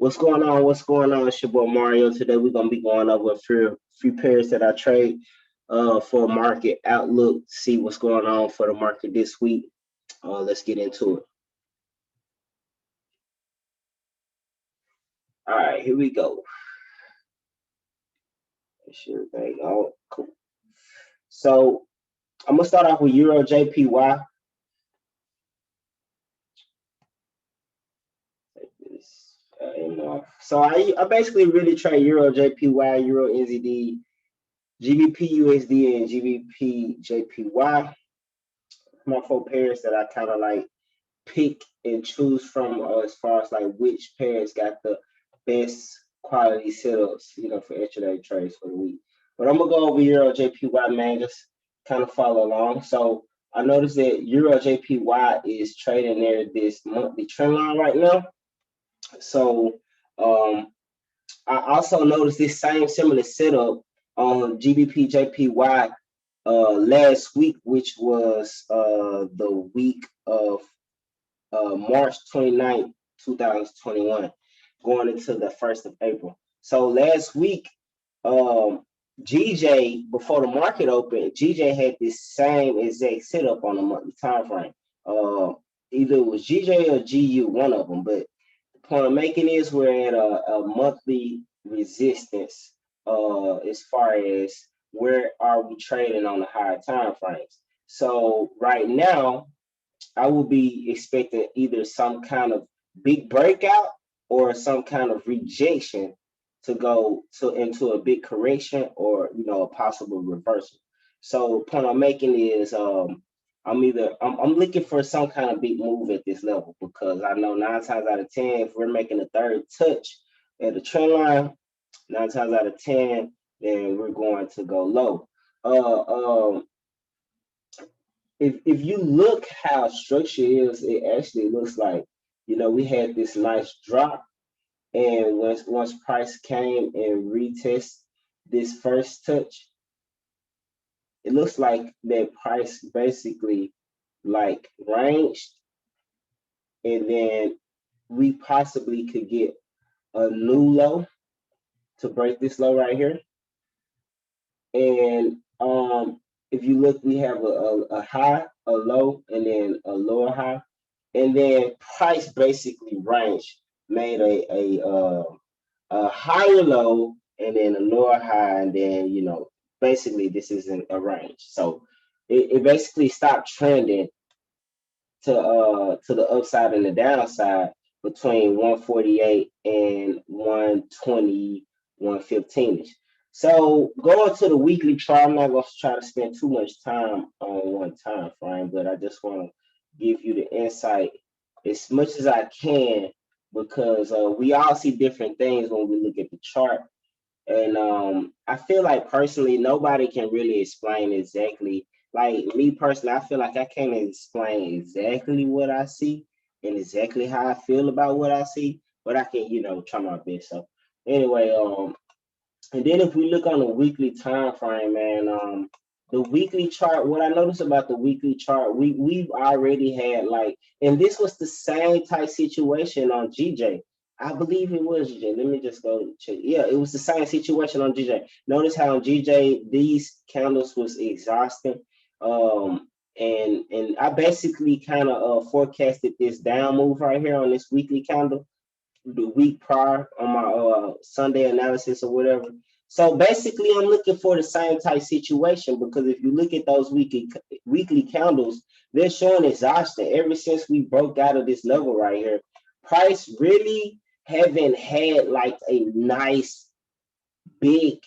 What's going on? What's going on? It's your boy Mario. Today we're gonna be going over a few pairs that I trade for a market outlook. See what's going on for the market this week. Let's get into it. All right, here we go. Sure thing. Oh, cool. So I'm gonna start off with EURJPY. So I basically really trade EURJPY, Euro NZD, GBPUSD, and GBPJPY. My four pairs that I kind of like pick and choose from as far as like which pairs got the best quality setups, for intraday trades for the week. But I'm gonna go over EURJPY, man, just kind of follow along. So I noticed that EURJPY is trading near this monthly trend line right now. So I also noticed this same similar setup on GBPJPY last week, which was the week of March 29th, 2021, going into the 1st of April. So last week, GJ, before the market opened, GJ had this same exact setup on a monthly time frame. Either it was GJ or GU, one of them, but the point I'm making is we're at a monthly resistance as far as where are we trading on the higher time frames. So right now, I will be expecting either some kind of big breakout or some kind of rejection to go into a big correction or a possible reversal. So the point I'm making is I'm looking for some kind of big move at this level, because I know 9 times out of 10, if we're making a third touch at the trend line, 9 times out of 10, then we're going to go low. If you look how structure is, it actually looks like, we had this nice drop, and once price came and retest this first touch, it looks like that price basically like ranged, and then we possibly could get a new low to break this low right here. And if you look, we have a high, a low, and then a lower high, and then price basically range made a higher low and then a lower high, and then basically this isn't a range. So it basically stopped trending to the upside and the downside between 148 and 120, 115ish. So going to the weekly chart, I'm not going to try to spend too much time on one time frame, but I just want to give you the insight as much as I can, because we all see different things when we look at the chart. And I feel like personally, nobody can really explain exactly. Like me personally, I feel like I can't explain exactly what I see and exactly how I feel about what I see, but I can, try my best. So anyway, and then if we look on the weekly time frame, man, the weekly chart, what I noticed about the weekly chart, we've already had and this was the same type situation on GJ. I believe it was GJ. Let me just go check. Yeah, it was the same situation on GJ. Notice how on GJ these candles was exhausting. And I basically kind of forecasted this down move right here on this weekly candle the week prior on my Sunday analysis or whatever. So basically, I'm looking for the same type situation, because if you look at those weekly candles, they're showing exhaustion ever since we broke out of this level right here. Price really haven't had like a nice big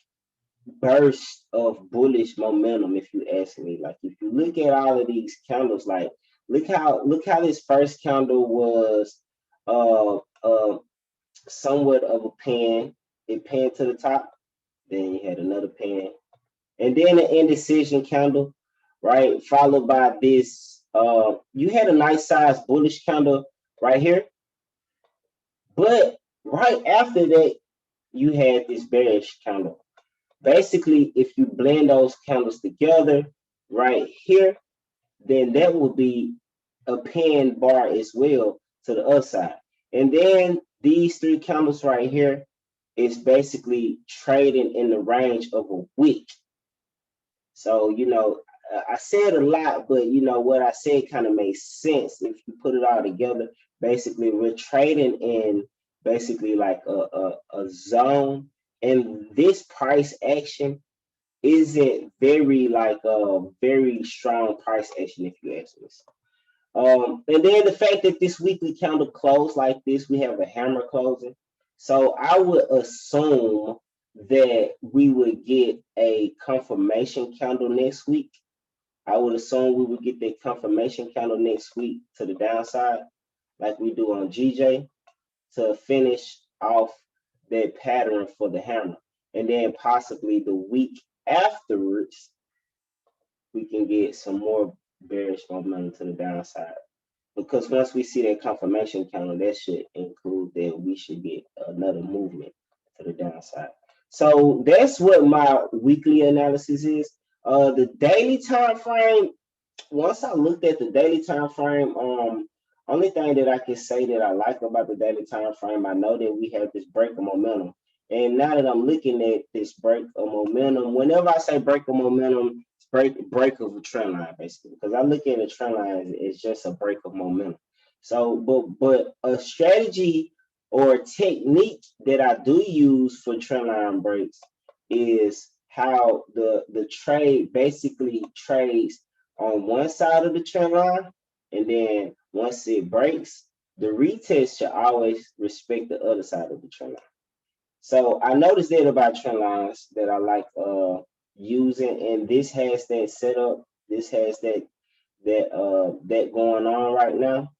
burst of bullish momentum, if you ask me. Like if you look at all of these candles, like look how this first candle was somewhat of a pan. It panned to the top, then you had another pan, and then an indecision candle, right? Followed by this, you had a nice size bullish candle right here, but right after that, you had this bearish candle. Basically, if you blend those candles together right here, then that will be a pan bar as well to the upside. And then these three candles right here is basically trading in the range of a wick. So, I said a lot, but what I said kind of makes sense if you put it all together. Basically, we're trading in basically like a zone, and this price action isn't very like a very strong price action if you ask me. And then the fact that this weekly candle closed like this, we have a hammer closing. So I would assume that we would get a confirmation candle next week. I would assume we would get the confirmation candle next week to the downside, like we do on GJ, to finish off that pattern for the hammer. And then possibly the week afterwards, we can get some more bearish momentum to the downside. Because once we see that confirmation candle, that should include that we should get another movement to the downside. So that's what my weekly analysis is. The daily time frame, once I looked at the daily time frame, only thing that I can say that I like about the daily time frame, I know that we have this break of momentum. And now that I'm looking at this break of momentum, whenever I say break of momentum, it's break of a trend line, basically. Because I look at a trend line as just a break of momentum. So, but a strategy or a technique that I do use for trend line breaks is how the trade basically trades on one side of the trend line, and then once it breaks, the retest should always respect the other side of the trend line. So I noticed that about trend lines that I like using, and this has that setup. This has that going on right now.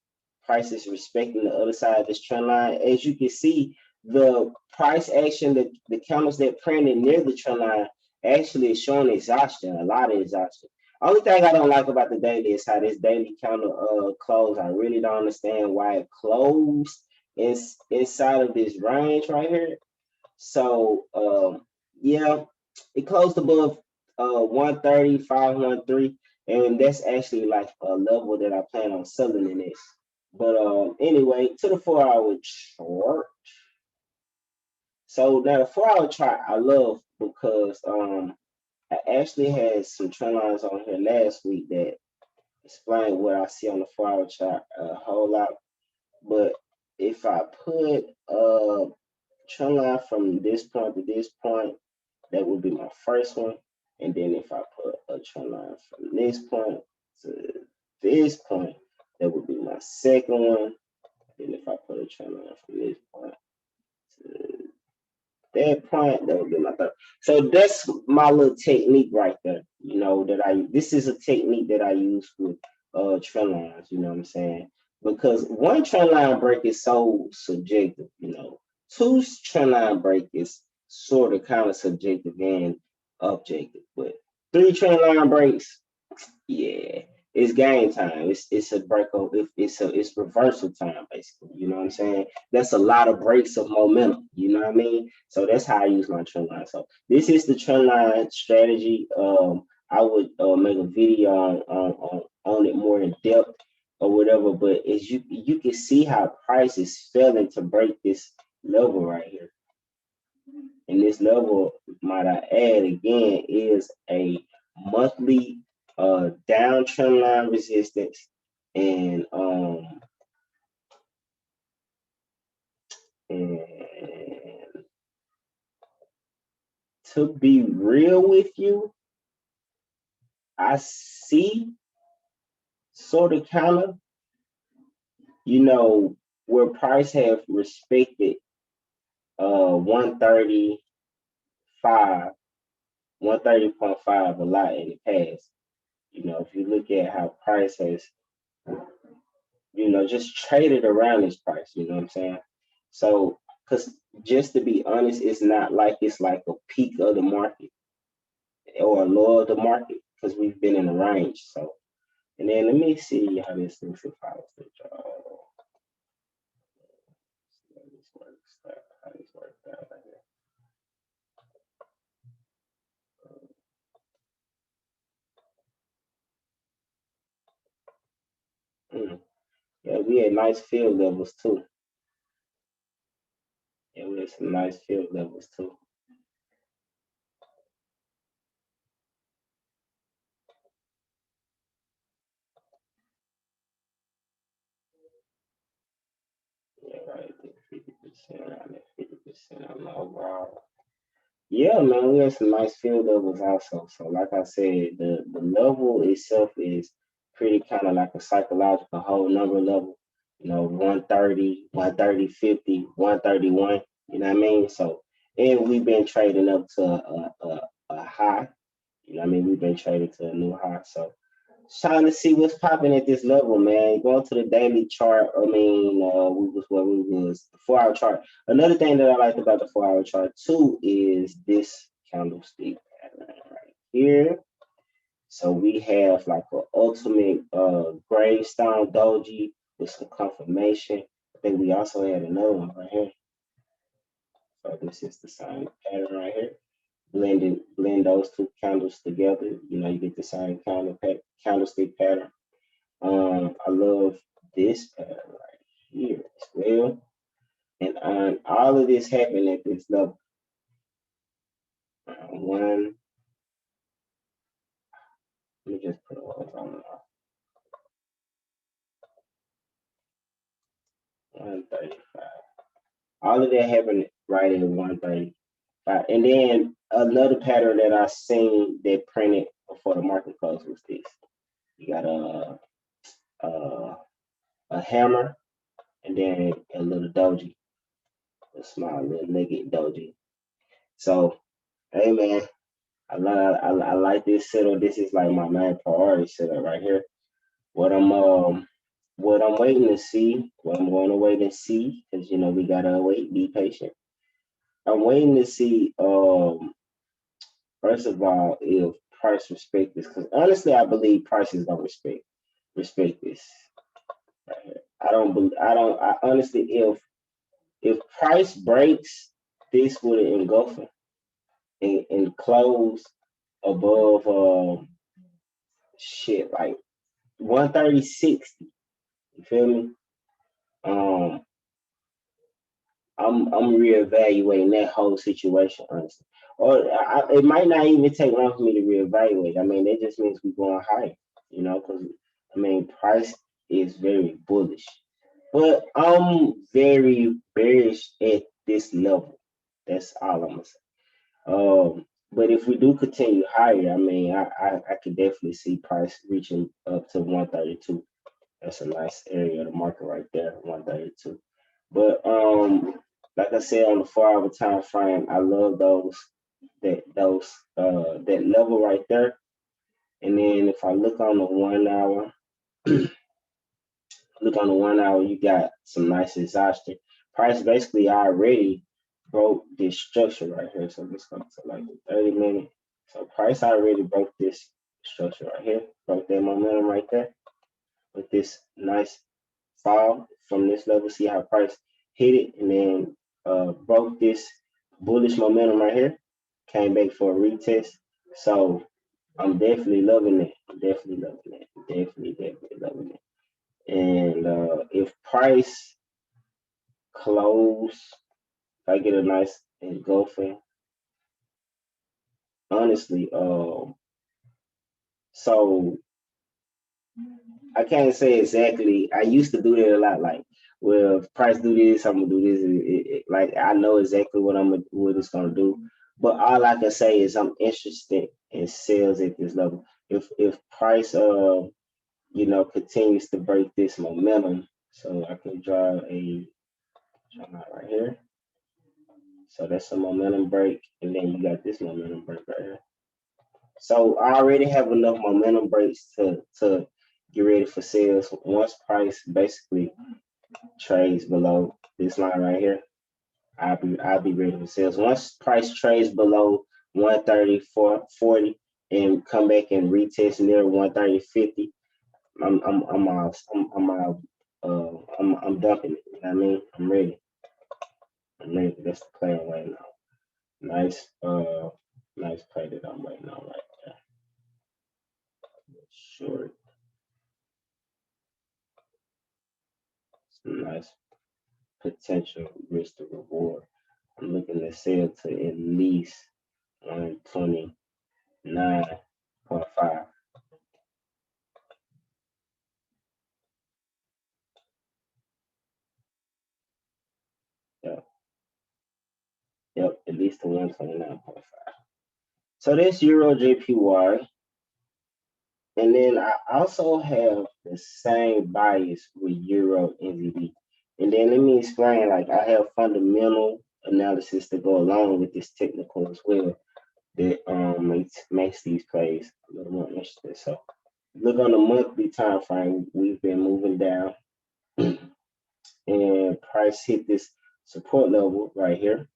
Price is respecting the other side of this trend line. As you can see, the price action, the candles that printed near the trend line actually is showing exhaustion, a lot of exhaustion. Only thing I don't like about the daily is how this daily candle closed. I really don't understand why it closed inside of this range right here. So yeah, it closed above 130,513, and that's actually like a level that I plan on selling in this. But anyway, to the 4 hour chart. So now the 4 hour chart I love because I actually had some trend lines on here last week that explain what I see on the 4 hour chart a whole lot. But if I put trend line from this point to this point, that would be my first one. And then if I put a trend line from this point to this point, that would be my second one. And if I put a trend line from this point to that point, that would be my third. So that's my little technique right there. This is a technique that I use with trend lines, you know what I'm saying? Because one trend line break is so subjective. Two trend line break is sort of kind of subjective and objective, but three trend line breaks, yeah, it's game time. It's a break of it's reversal time basically. You know what I'm saying? That's a lot of breaks of momentum. You know what I mean? So that's how I use my trend line. So this is the trend line strategy. I would make a video on it more in depth or whatever. But as you can see how price is failing to break this level right here. And this level, might I add again, is a monthly downtrend line resistance. And to be real with you, I see sort of kind of, where price have respected 135, 130.5 a lot in the past. If you look at how price has just traded around this price, you know what I'm saying? So, because just to be honest, it's not like it's like a peak of the market or a low of the market because we've been in a range. So, and then let me see how this looks if I was to draw. How this works out right here. Yeah, we had nice field levels too. And we had some nice field levels too. Yeah, right there, 50% around there, 50% on the overall. Yeah, man, we had some nice field levels also. So, like I said, the level itself is pretty kind of like a psychological whole number level. You know, 130, 130, 50, 131. You know what I mean? So, and we've been trading up to a high. You know what I mean? We've been trading to a new high. So, trying to see what's popping at this level, man. Going to the daily chart. I mean, we was where we was the 4 hour chart. Another thing that I liked about the 4 hour chart too is this candlestick pattern right here. So we have like an ultimate gravestone doji with some confirmation. I think we also had another one right here. So this is the same pattern right here. Blend those two candles together. You know, you get the same candlestick pattern. I love this pattern right here as well. And all of this happened at this level. One, let me just put a hold on 135. All of that happened right at 135. And then another pattern that I seen that printed before the market closed was this. You got a, a hammer and then a little doji, a small little nugget doji. So, hey man, I like this setup. This is like my main priority setup right here. What I'm what I'm waiting to see, what I'm going to wait and see, because you know we gotta wait, be patient. I'm waiting to see first of all if price respect this, because honestly I believe prices don't respect this right here. I honestly if price breaks this with an engulfing and close above shit like 136. You feel me? Um, I'm reevaluating that whole situation honestly. Or it might not even take long for me to reevaluate. I mean, that just means we're going higher, you know, because I mean, price is very bullish, but I'm very bearish at this level. That's all I'm gonna say. But if we do continue higher, I mean, I could definitely see price reaching up to 132. That's a nice area of the market right there, 132. But like I said, on the 4 hour time frame, I love that level right there. And then if I look on the 1 hour, you got some nice exhaustion. Price basically already broke this structure right here. So let's go to like the 30 minute. So price already broke this structure right here, broke that momentum right there with this nice fall from this level. See how price hit it and then broke this bullish momentum right here. Came back for a retest. So I'm definitely loving it. Definitely loving it. Definitely loving it. And if price close, if I get a nice engulfing, honestly, so I can't say exactly. I used to do that a lot. Like, well, if price do this, I'm gonna do this. Like, I know exactly what it's gonna do. But all I can say is I'm interested in sales at this level. If price you know continues to break this momentum, so I can draw a chart right here. So that's a momentum break, and then you got this momentum break right here. So I already have enough momentum breaks to get ready for sales. Once price basically trades below this line right here, I'll be ready for sales. Once price trades below 134.40 and come back and retest near 130.50, I'm out. I'm out. I'm dumping it. You know what I mean? I'm ready. I'm ready. That's the plan right now. Nice nice play that I'm waiting on right there. Short. Some nice potential risk to reward. to sell to at least 129.5. Yep, yep, at least to 129.5. So that's EURJPY. And then I also have the same bias with Euro NZD. And then let me explain, like I have fundamental analysis to go along with this technical as well that makes these plays a little more interesting. So look on the monthly time frame, we've been moving down and price hit this support level right here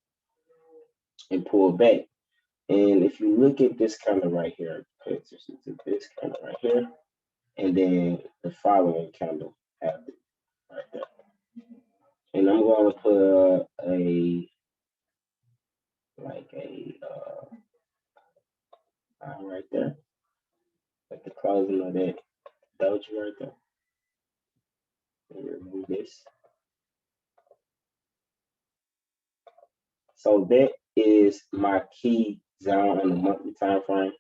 and pull back. And if you look at this candle right here, pay attention to this candle right here, and then the following candle after right there. And I'm going to put right there, like the closing of that doji right there. And remove this. So that is my key zone on the monthly time frame.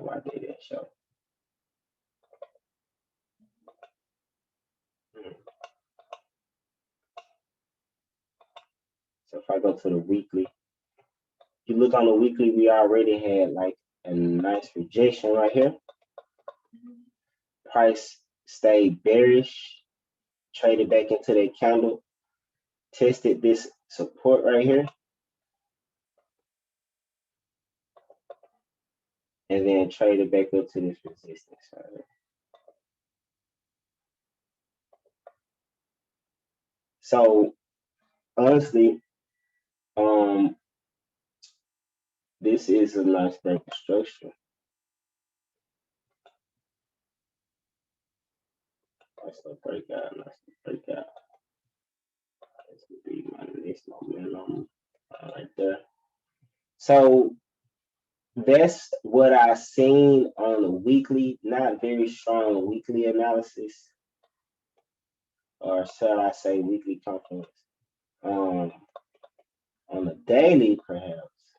Why did that show? So if I go to the weekly, if you look on the weekly, we already had like a nice rejection right here. Price stayed bearish, traded back into that candle, tested this support right here, and then traded back up to this resistance right here. So honestly, this is a nice break of structure. Nice little breakout, nice little breakout. This would be my next momentum right there. So that's what I seen on the weekly, not very strong weekly analysis, or shall I say weekly confluence. On the daily, perhaps,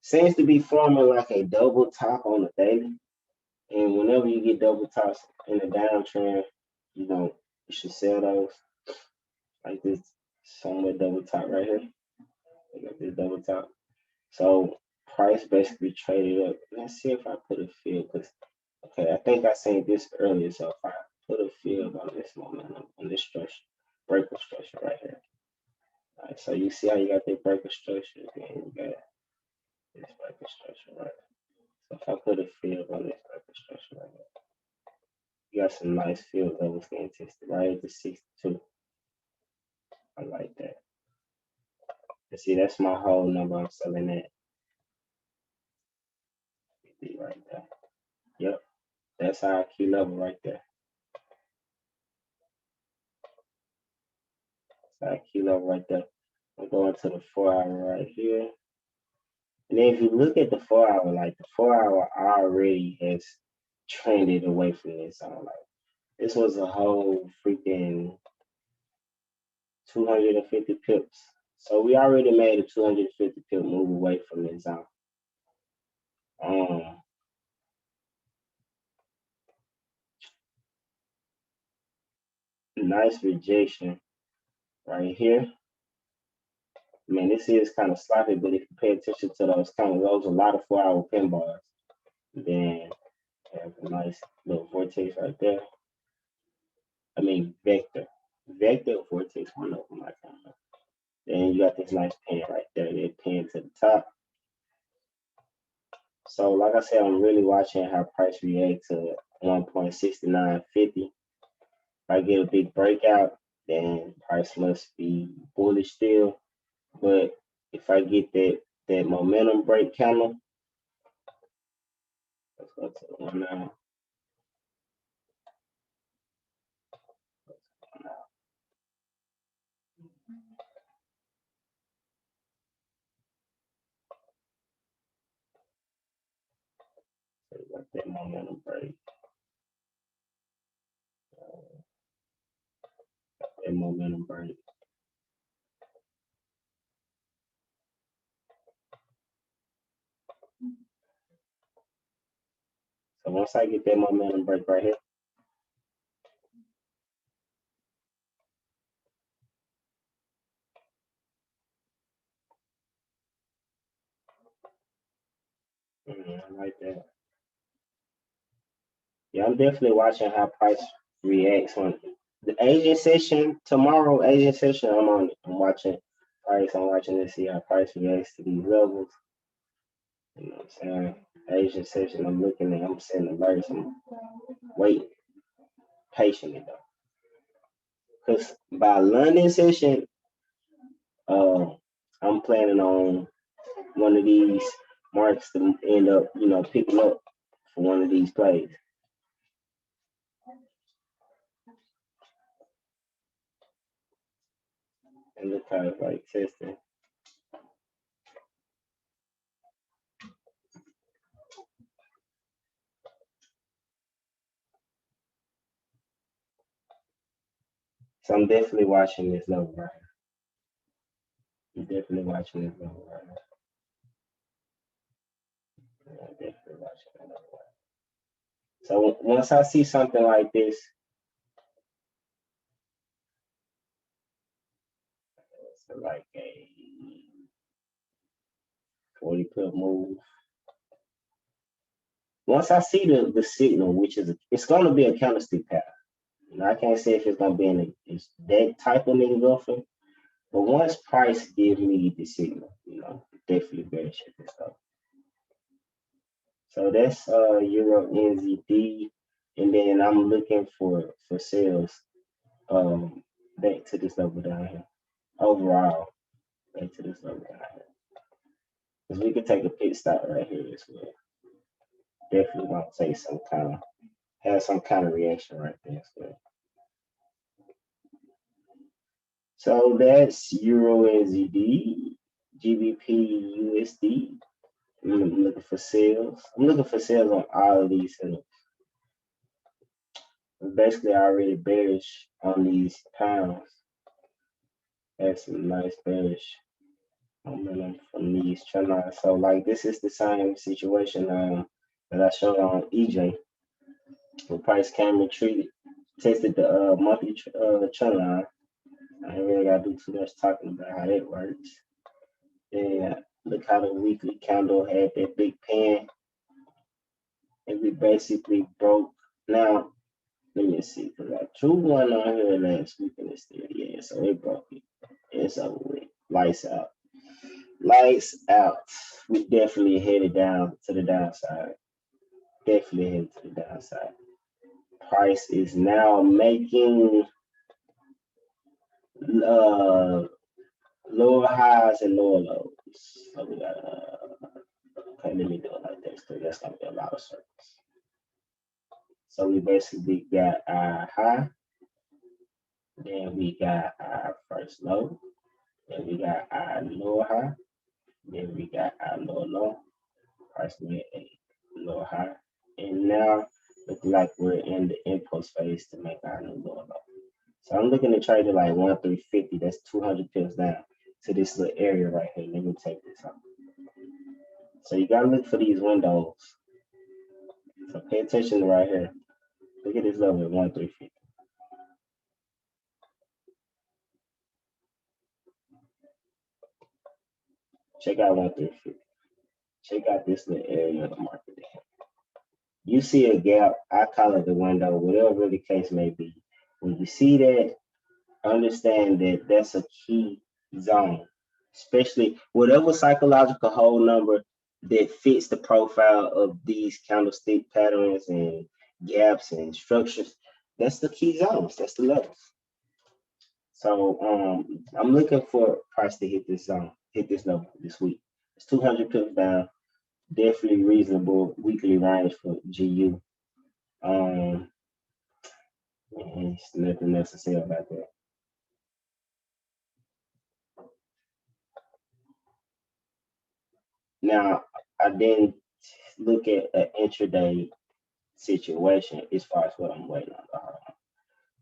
seems to be forming like a double top on the daily. And whenever you get double tops in the downtrend, you should sell those. Like this somewhat double top right here. I got this double top. So price basically traded up. Let's see if I put a field, because okay, I think I seen this earlier. So if I put a field on this momentum, on this structure, breaker structure right here. All right, so you see how you got that breaker structure, then you got this breaker structure right. So if I put a field on this breaker structure right here, you got some nice field levels getting tested right at the 62. I like that. And see, that's my whole number I'm selling at. Right there. Yep, that's our key level right there. That's our key level right there. I'm going to the 4-hour right here. And then if you look at the 4-hour, like the 4-hour already has trended away from this zone. Like this was a whole freaking 250 pips. So we already made a 250 pip move away from this zone. Nice rejection right here. I mean, this is kind of sloppy, but if you pay attention to those a lot of 4-hour pin bars. Then have a nice little vortex right there. I mean, vector vortex, one of them, I can't remember. Then you got this nice pin right there, that pin to the top. So, like I said, I'm really watching how price react to 1.6950. If I get a big breakout, then price must be bullish still. But if I get that momentum break candle, let's go to the one now. So you got that momentum break. that momentum break. So once I get that momentum break right here, I like that. Yeah, I'm definitely watching how price reacts on the Asian session tomorrow. Asian session, I'm on it. I'm watching price. I'm watching to see how price reacts to these levels. You know what I'm saying? Asian session, I'm looking at. I'm setting alerts. I'm waiting patiently though, because by London session, I'm planning on one of these marks to end up, picking up for one of these plays. And look how it's like testing. So I'm definitely watching this level right here. I'm definitely watching this level right here. I'm definitely watching that level right here. So once I see something like this, so like a 40 pip move. Once I see the signal, which is it's gonna be a candlestick pattern. I can't say if it's gonna be in it's that type of engulfing, but once price gives me the signal, definitely better check this out. So that's Euro NZD, and then I'm looking for sales back to this level down here. Overall, back to this level down here. Because we could take a pit stop right here as well. Definitely want to take have some kind of reaction right there as well. So that's Euro NZD, GBPUSD. I'm looking for sales. I'm looking for sales on all of these setups. Basically, I already bearish on these pounds. That's some nice bearish momentum from these trend lines. So, like, this is the same situation that I showed on EJ. The price came retreated, tested the monthly trend line. I ain't really got to do too much talking about how that works. Yeah, look how the weekly candle had that big pan, and we basically broke. Now, let me see, because I drew one on here last week and it's still, yeah, so it broke it. It's over with. Lights out. Lights out. We definitely headed down to the downside. Definitely headed to the downside. Price is now making lower highs and lower lows. So we got okay, let me do it like this because that's gonna be a lot of circles. So we basically got our high, then we got our first low, then we got our lower high, then we got our lower low, price went a lower high, and now look like we're in the impulse phase to make our new lower low. So I'm looking to trade it like 1,350. That's 200 pips down to this little area right here. Let me take this out. So you gotta look for these windows. So pay attention to right here. Look at this level at 1,350. Check out 1,350. Check out this little area of the market. You see a gap, I call it the window, whatever the case may be. When you see that, understand that that's a key zone, especially whatever psychological whole number that fits the profile of these candlestick patterns and gaps and structures. That's the key zones. That's the levels. So I'm looking for price to hit this zone, hit this level this week. It's 200 pips down. Definitely reasonable weekly range for GU. It's nothing else to say about that. Now, I didn't look at an intraday situation as far as what I'm waiting on.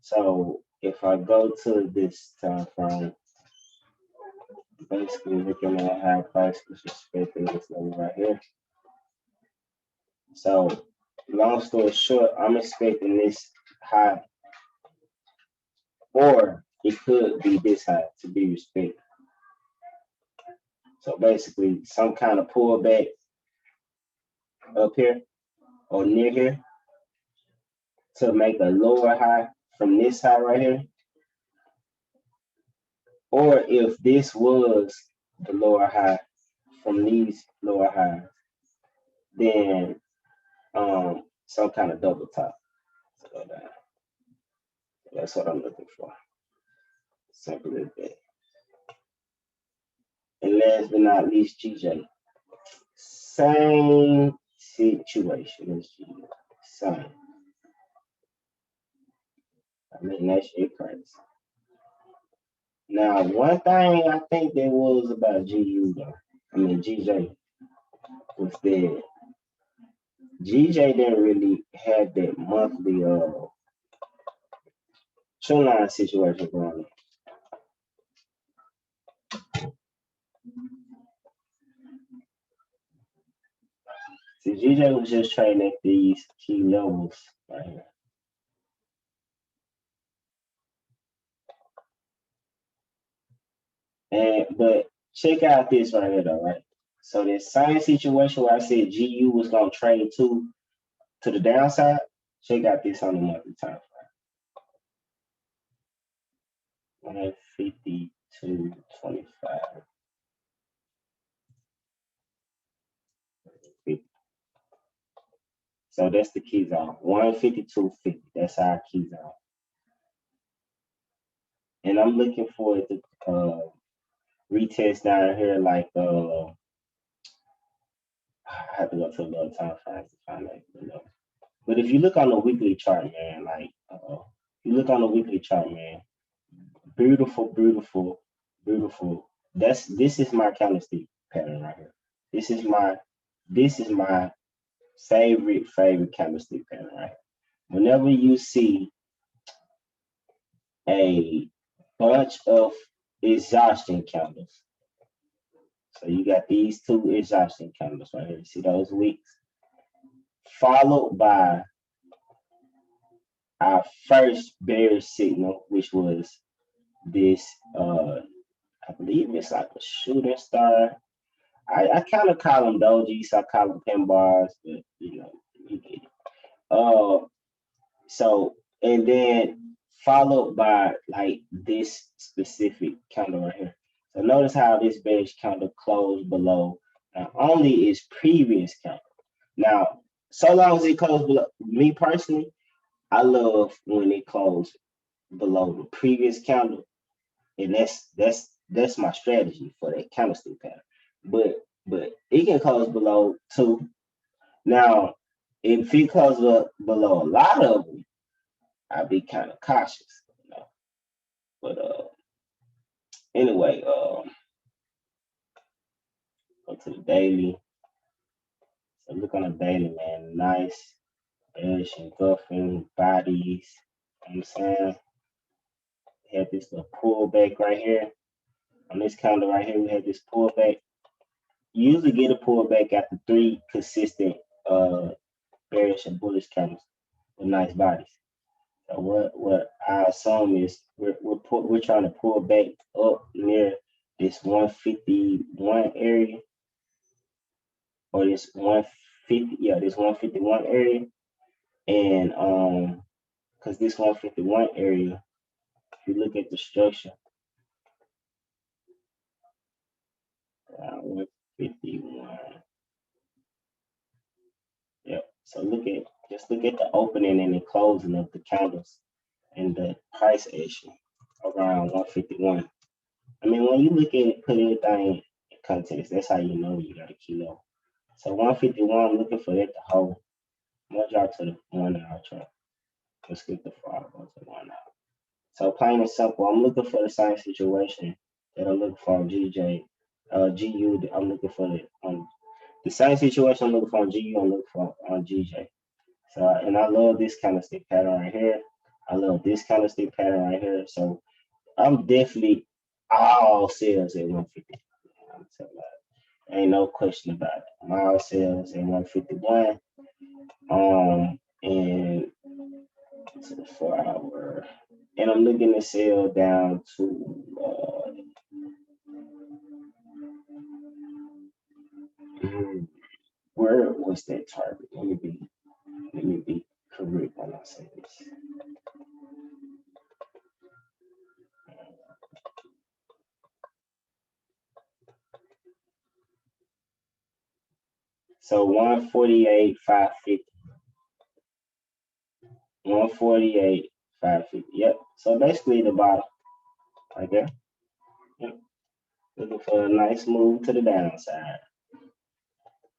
So if I go to this time frame, basically looking at how price is respecting this level right here. So long story short, I'm expecting this high, or it could be this high to be respected. So basically some kind of pullback up here or near here to make a lower high from this high right here. Or if this was the lower high from these lower highs, then some kind of double top to go down. That's what I'm looking for. Simple as that. And last but not least, GJ. Same situation as GJ. Same. I mean, that shit crazy. Now, one thing I think there was about GJ, was that GJ didn't really have that monthly trend line situation going on. See, GJ was just trading at these key levels right here. But check out this right here though, right? So this same situation where I said GU was gonna trade to the downside, check out this on the monthly time frame. 152.25. So that's the key zone. 152.50. That's our key zone. And I'm looking for it to retest down here like I have to go to a little time frame to find that. But if you look on the weekly chart, man, like you look on the weekly chart, man, beautiful, beautiful, beautiful. This is my candlestick pattern right here. This is my favorite candlestick pattern right here. Whenever you see a bunch of exhaustion candles, so you got these two exhaustion candles right here. See those weeks, followed by our first bearish signal, which was this I believe it's like a shooting star. I kind of call them dojis, I call them pin bars, but you get it. So and then followed by like this specific candle right here. So notice how this bearish candle closed below not only its previous candle. Now, so long as it closed below, me personally, I love when it closed below the previous candle, and that's my strategy for that candlestick pattern. But it can close below two. Now, if it closes below a lot of them, I'd be kind of cautious, But anyway, go to the daily. So look on the daily, man. Nice, bearish engulfing bodies. You know what I'm saying? We had this little pullback right here. On this candle right here, we had this pullback. You usually get a pullback after 3 consistent bearish and bullish candles with nice bodies. So what I assume is we're trying to pull back up near this 151 area, or this 150, this 151 area, and because this 151 area, if you look at the structure, 151. Yep. So just look at the opening and the closing of the candles and the price action around 151. I mean, when you look at it, put everything in context. That's how you know you got a kilo. So 151, I'm looking for that to hold. I'm gonna drop to the 1 hour chart. Let's get the 5 go to 1 hour. So plain and simple, I'm looking for the same situation that I'm looking for on GU. I'm looking for it on the same situation I'm looking for on GU. I'm looking for on GJ. So and I love this kind of stick pattern right here. a little discounted stick pattern right here. So I'm definitely all sales at 150. I'm telling you, ain't no question about it. All sales at 151. And to the 4 hour. And I'm looking to sell down to where was that target? Let me be correct when I say this. So 148,550. 148,550. Yep. So basically the bottom right there. Yep. Looking for a nice move to the downside.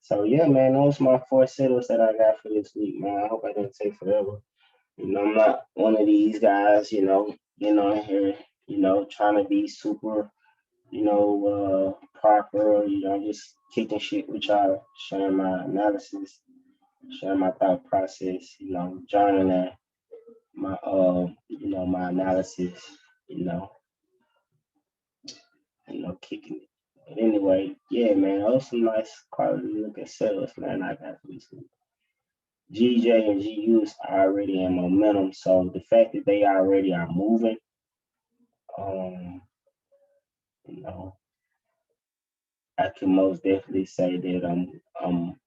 So yeah, man, those my 4 setups that I got for this week, man. I hope I didn't take forever. I'm not one of these guys, getting on here, trying to be super, proper, just kicking shit with y'all, sharing my analysis, sharing my thought process, journaling my my analysis, kicking it. But anyway, yeah, man, those some nice quality looking setups, man. I got for this week. GJ and GUs are already in momentum, so the fact that they already are moving, you know, I can most definitely say that I'm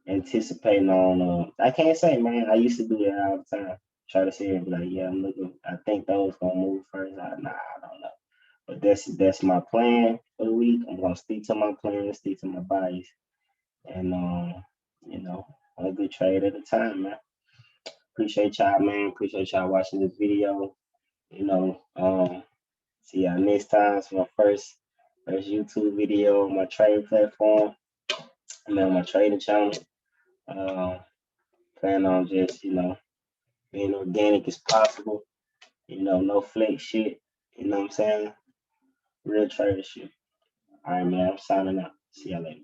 anticipating on. I can't say, man. I used to do that all the time. Try to say it, like, yeah, I'm looking. I think those gonna move first. I don't know. But that's my plan for the week. I'm gonna stick to my plan, stick to my bias, and one good trade at a time, man. Appreciate y'all, man. Appreciate y'all watching this video. See y'all next time. It's my first YouTube video on my trading platform. I'm on my trading channel. Plan on just, being organic as possible. No flex shit. You know what I'm saying? Real trader shit. All right, man. I'm signing out. See y'all later.